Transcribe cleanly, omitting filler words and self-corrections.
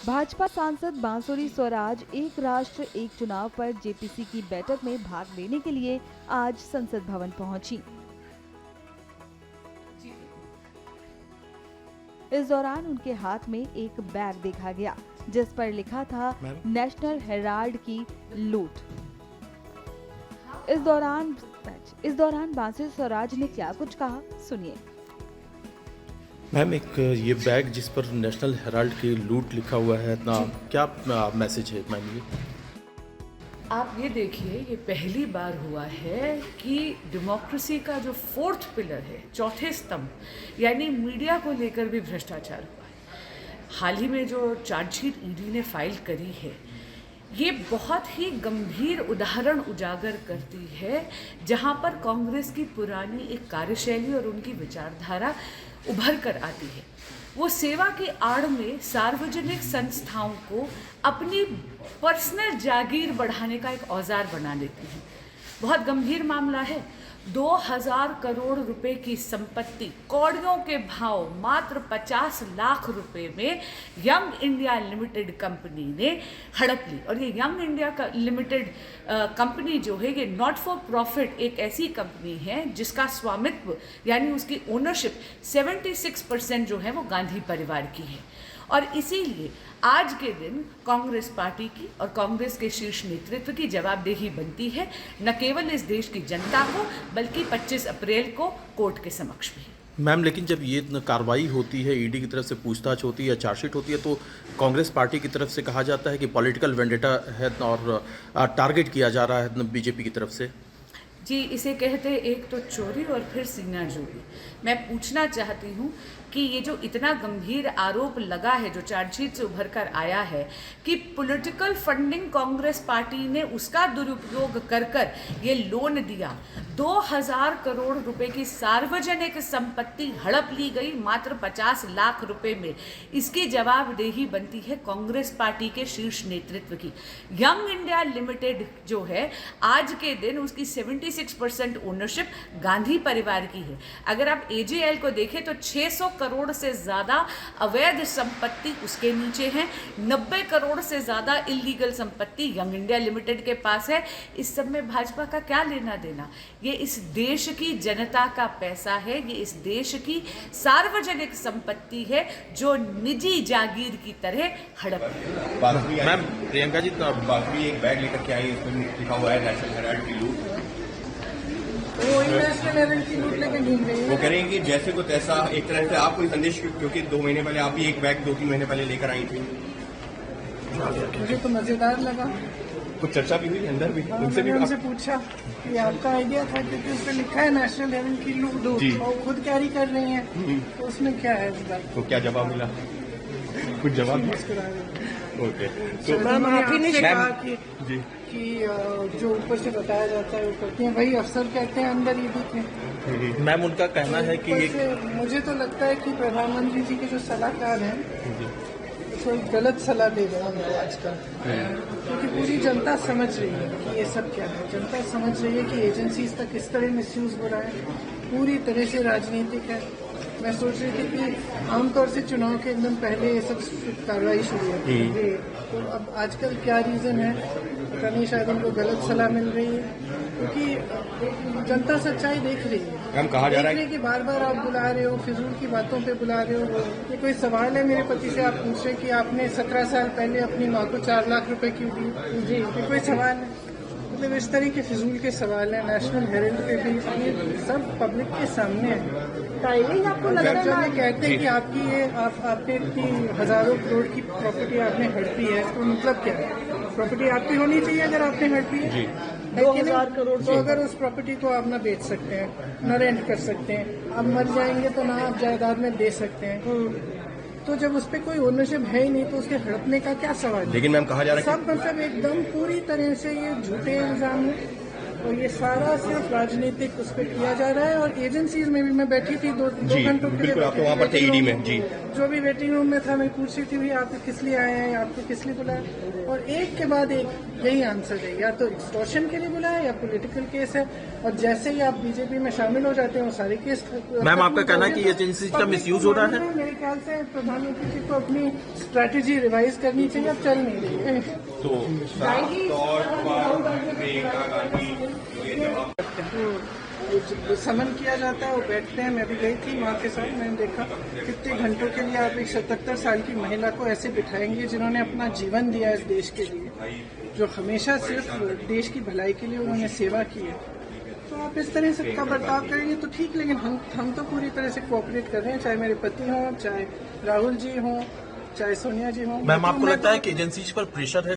भाजपा सांसद बांसुरी स्वराज एक राष्ट्र एक चुनाव पर जेपीसी की बैठक में भाग लेने के लिए आज संसद भवन पहुंची। इस दौरान उनके हाथ में एक बैग देखा गया जिस पर लिखा था नेशनल हेराल्ड की लूट। इस दौरान बांसुरी स्वराज ने क्या कुछ कहा, सुनिए। मैम, एक ये बैग जिस पर नेशनल हेराल्ड की लूट लिखा हुआ है ना, क्या मैसेज है मैम? ये आप ये देखिए, ये पहली बार हुआ है कि डेमोक्रेसी का जो फोर्थ पिलर है, चौथे स्तंभ, यानी मीडिया को लेकर भी भ्रष्टाचार हुआ है। हाल ही में जो चार्जशीट ईडी ने फाइल करी है, ये बहुत ही गंभीर उदाहरण उजागर करती है जहां पर कांग्रेस की पुरानी एक कार्यशैली और उनकी विचारधारा उभर कर आती है। वो सेवा की आड़ में सार्वजनिक संस्थाओं को अपनी पर्सनल जागीर बढ़ाने का एक औजार बना लेती है। बहुत गंभीर मामला है। 2000 करोड़ रुपए की संपत्ति कौड़ियों के भाव मात्र 50 लाख रुपए में यंग इंडिया लिमिटेड कंपनी ने हड़प ली। और ये यंग इंडिया लिमिटेड कंपनी जो है, ये नॉट फॉर प्रॉफिट एक ऐसी कंपनी है जिसका स्वामित्व यानी उसकी ओनरशिप 76% जो है वो गांधी परिवार की है। और इसीलिए आज के दिन कांग्रेस पार्टी की और कांग्रेस के शीर्ष नेतृत्व की जवाबदेही बनती है, न केवल इस देश की जनता को बल्कि 25 अप्रैल को कोर्ट के समक्ष भी। मैम, लेकिन जब ये कार्रवाई होती है, ईडी की तरफ से पूछताछ होती है या चार्जशीट होती है, तो कांग्रेस पार्टी की तरफ से कहा जाता है कि पॉलिटिकल वेंडेटा है और टारगेट किया जा रहा है बीजेपी की तरफ से। जी, इसे कहते हैं एक तो चोरी और फिर सीनाजोरी। मैं पूछना चाहती हूँ कि ये जो इतना गंभीर आरोप लगा है, जो चार्जशीट से उभर कर आया है कि पॉलिटिकल फंडिंग कांग्रेस पार्टी ने उसका दुरुपयोग कर कर ये लोन दिया, 2000 करोड़ रुपए की सार्वजनिक संपत्ति हड़प ली गई मात्र 50 लाख रुपए में। इसकी जवाबदेही बनती है कांग्रेस पार्टी के शीर्ष नेतृत्व की। यंग इंडिया लिमिटेड जो है, आज के दिन उसकी 76% ओनरशिप गांधी परिवार की है। अगर आप एजेएल को देखें तो 600 करोड़ से ज्यादा अवैध संपत्ति उसके नीचे है, 90 करोड़ से ज्यादा इलीगल संपत्ति यंग इंडिया लिमिटेड के पास है। इस सब में भाजपा का क्या लेना देना? ये इस देश की जनता का पैसा है, ये इस देश की सार्वजनिक संपत्ति है जो निजी जागीर की तरह हड़प है। मैम, प्रियंका जी, बाकी एक बैग लेकर के आई, इसमें लिखा हुआ है नेशनल हेराल्ड की लूट। वो नेशनल हेराल्ड की लूट लेकर घूम रही है। वो कह रहे हैं कि जैसे को तैसा, एक तरह से आपको ये संदेश, क्योंकि 2 महीने पहले आप भी एक बैग 2-3 महीने पहले लेकर आई थी। मुझे तो मजेदार लगा। कुछ चर्चा भी हुई अंदर भी, उनसे भी उनसे पूछा कि आपका आइडिया था, क्योंकि उस पर लिखा है नेशनल हेराल्ड की लूट और खुद कैरी कर रही हैं, तो उसमें क्या है इस बात? तो क्या जवाब मिला? कुछ जवाब मुस्कुरा रहे। ओके, तो मैम आप ही ने कहा जी कि जो ऊपर से बताया जाता है वो करती हैं, वही अफसर कहते हैं अंदर ये दिखे। मैम, उनका कहना है कि मुझे तो लगता है कि प्रधानमंत्री जी के जो सलाहकार हैं तो एक गलत सलाह दे रहे हैं आजकल, क्योंकि पूरी जनता समझ रही है कि ये सब क्या है। जनता समझ रही है कि एजेंसीज का किस तरह मिसयूज हो रहा है, पूरी तरह से राजनीतिक है। मैं सोच रही थी कि आमतौर से चुनाव के एकदम पहले ये सब कार्रवाई शुरू होती है, तो अब आजकल क्या रीजन है पता नहीं, शायद उनको गलत सलाह मिल रही है, क्योंकि जनता सच्चाई देख रही है। हम कहा जा रहा है कि बार बार आप बुला रहे हो, फिजूल की बातों पे बुला रहे हो। ये कोई सवाल है मेरे पति से आप पूछ रहे कि आपने 17 साल पहले अपनी माँ को 4 लाख रुपए क्यों दी? जी, ये कोई सवाल है? मतलब इस तरह के फिजूल के सवाल है। नेशनल हेराल्ड पे भी ये सब पब्लिक के सामने है। आपको लग रहा है जब ये कहते हैं कि आपकी ये आपने इतनी हजारों करोड़ की प्रॉपर्टी आपने हड़पी है, तो मतलब क्या है? प्रॉपर्टी आपकी होनी चाहिए अगर आपने हड़पी है। 2000 करोड़, तो अगर उस प्रॉपर्टी को आप ना बेच सकते हैं, न रेंट कर सकते हैं, आप मर जाएंगे तो ना आप जायदाद में दे सकते हैं, तो जब उस पर कोई ओनरशिप है ही नहीं तो उसके हड़पने का क्या सवाल है? लेकिन मैम कहा जा रहा है सब मतलब एकदम पूरी तरह से ये झूठे इल्जाम है और ये सारा सिर्फ राजनीतिक उस पर किया जा रहा है। और एजेंसीज में भी मैं बैठी थी 2 घंटों के लिए, बिल्कुल, आप तो वहाँ पर थे ईडी में जी। जो भी वेटिंग रूम में था, मैं पूछ रही थी भी आप किस लिए आए हैं, आपको किस लिए बुलाया, और एक के बाद एक यही आंसर है, या तो एक्सटॉर्शन के लिए बुलाया या पॉलिटिकल केस है। और जैसे ही आप बीजेपी में शामिल हो जाते हैं वो सारे केस। मैम, आपका कहना है कि एजेंसी का मिसयूज हो रहा है? मेरे ख्याल से प्रधानमंत्री जी को अपनी स्ट्रैटेजी रिवाइज करनी चाहिए, अब चल नहीं रही है। तो वो समन किया जाता है, वो बैठते हैं। मैं भी गई थी माँ के साथ, मैंने देखा कितने घंटों के लिए आप एक 77 साल की महिला को ऐसे बिठाएंगे जिन्होंने अपना जीवन दिया इस देश के लिए, जो हमेशा सिर्फ देश की भलाई के लिए उन्होंने सेवा की है। तो आप इस तरह से का बर्ताव करेंगे तो ठीक, लेकिन हम तो पूरी तरह से कोऑपरेट कर रहे हैं, चाहे मेरे पति हों, चाहे राहुल जी हों, चाहे सोनिया जी हों। मैम आपको लगता है कि एजेंसीज पर प्रेशर है?